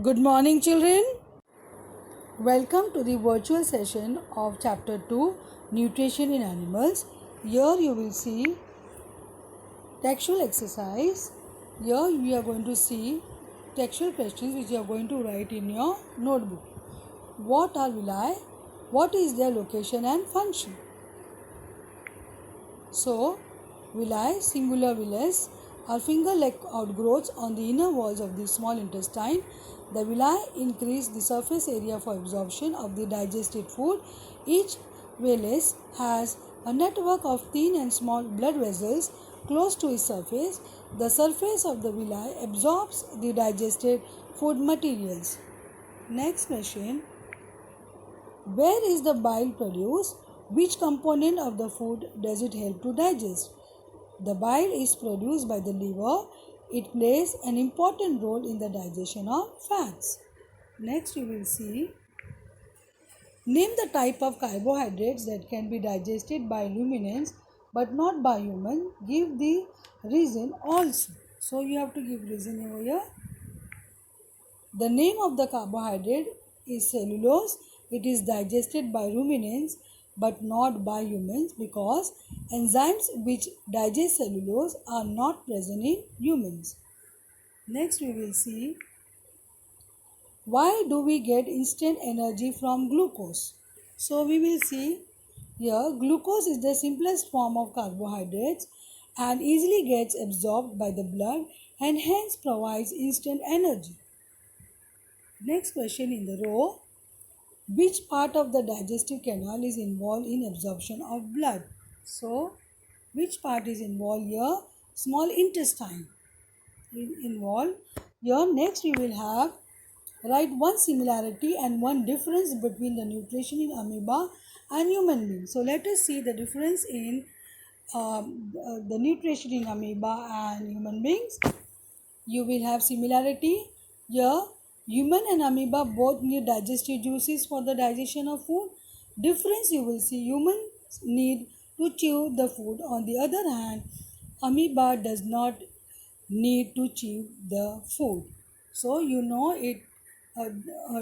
Good morning, children. Welcome to the virtual session of Chapter 2 Nutrition in Animals. Here you will see textual exercise. Here we are going to see textual questions which you are going to write in your notebook. What are villi? What is their location and function? So, villi, singular villus, are finger-like outgrowths on the inner walls of the small intestine. The villi increase the surface area for absorption of the digested food. Each villus has a network of thin and small blood vessels close to its surface. The surface of the villi absorbs the digested food materials. Next question. Where is the bile produced? Which component of the food does it help to digest? The bile is produced by the liver. It plays an important role in the digestion of fats. Next you will see, name the type of carbohydrates that can be digested by ruminants but not by human. Give the reason also. So you have to give reason over here. The name of the carbohydrate is cellulose. It is digested by ruminants but not by humans because enzymes which digest cellulose are not present in humans. Next we will see, why do we get instant energy from glucose? So we will see here, glucose is the simplest form of carbohydrates and easily gets absorbed by the blood and hence provides instant energy. Next question in the row, which part of the digestive canal is involved in absorption of blood? So, which part is involved here? Small intestine involved. Here next we will have, write one similarity and one difference between the nutrition in amoeba and human beings. So, let us see the difference in the nutrition in amoeba and human beings. You will have similarity here. Human and amoeba both need digestive juices for the digestion of food. Difference you will see, humans need to chew the food. On the other hand, amoeba does not need to chew the food. So you know it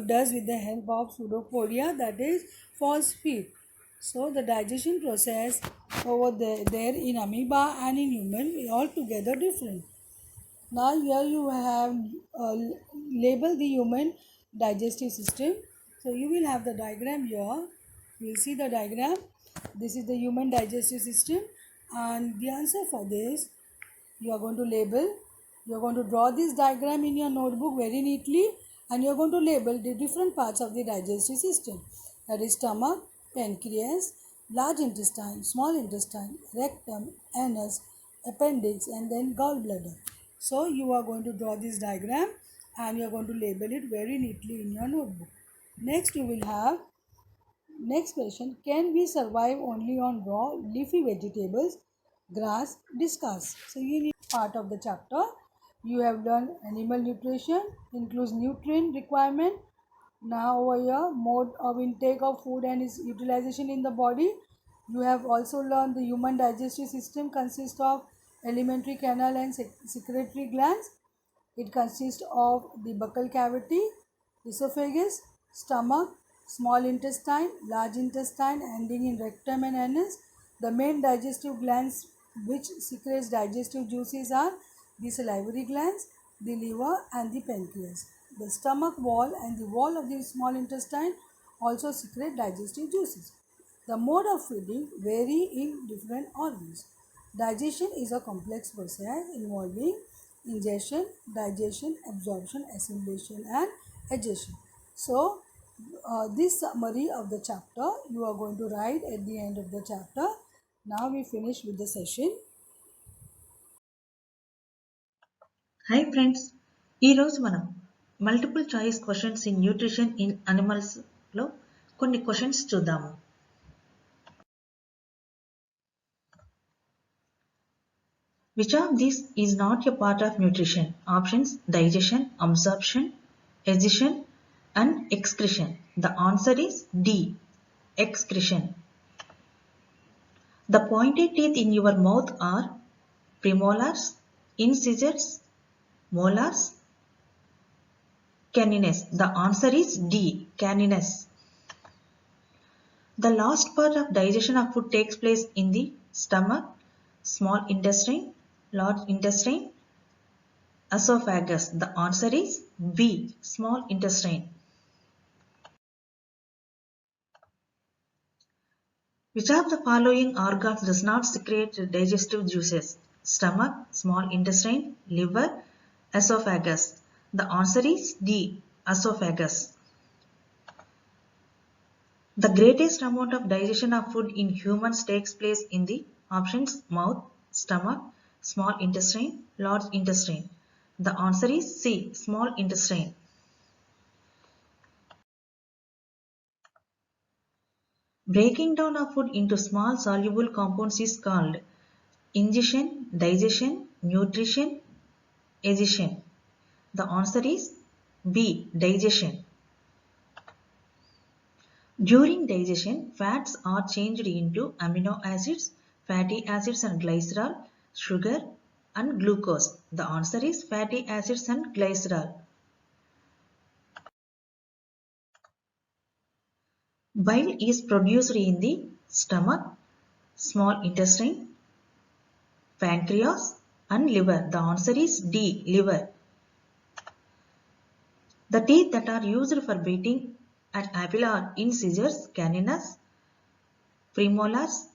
does with the help of pseudopodia, that is false feet. So the digestion process over there in amoeba and in human is altogether different. Now here you have label the human digestive system. So you will have the diagram here. You will see the diagram. This is the human digestive system, and the answer for this you are going to label. You are going to draw this diagram in your notebook very neatly, and you are going to label the different parts of the digestive system. That is stomach, pancreas, large intestine, small intestine, rectum, anus, appendix, and then gallbladder. So you are going to draw this diagram and you are going to label it very neatly in your notebook. Next you will have, next question, can we survive only on raw leafy vegetables? Grass, discuss. So you need part of the chapter. You have learned animal nutrition, includes nutrient requirement. Now over here, mode of intake of food and its utilization in the body. You have also learned the human digestive system consists of alimentary canal and secretory glands. It consists of the buccal cavity, esophagus, stomach, small intestine, large intestine ending in rectum and anus. The main digestive glands which secretes digestive juices are the salivary glands, the liver and the pancreas. The stomach wall and the wall of the small intestine also secrete digestive juices. The mode of feeding vary in different organs. Digestion is a complex process involving ingestion, digestion, absorption, assimilation and digestion. So, this summary of the chapter you are going to write at the end of the chapter. Now we finish with the session. Hi friends, ఈరోజు మనం multiple choice questions in nutrition in అనిమల్స్లో కొన్ని questions చూద్దాము. Which of this is not a part of nutrition? Options digestion, absorption, egestion and excretion. The answer is D, excretion. The pointed teeth in your mouth are premolars, incisors, molars, caninus. The answer is D, caninus. The last part of digestion of food takes place in the stomach, small intestine, large intestine, esophagus. The answer is B, small intestine. Which of the following organs does not secrete digestive juices? Stomach, small intestine, liver, esophagus. The answer is D, esophagus. The greatest amount of digestion of food in humans takes place in the options mouth, stomach, small intestine, large intestine. The answer is C, small intestine. Breaking down of food into small soluble compounds is called ingestion, digestion, nutrition, excretion. The answer is B, digestion. During digestion, fats are changed into amino acids, fatty acids and glycerol, sugar and glucose. The answer is fatty acids and glycerol. Bile is produced in the stomach, small intestine, pancreas and liver. The answer is D, liver. The teeth that are used for biting an apple are incisors, canines, premolars,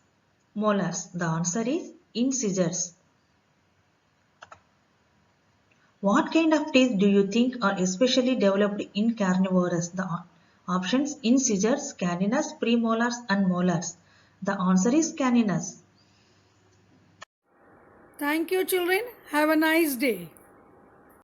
molars. The answer is incisors. What kind of teeth do you think are especially developed in carnivores? The options incisors, canines, premolars and molars. The answer is canines. Thank you, children. Have a nice day.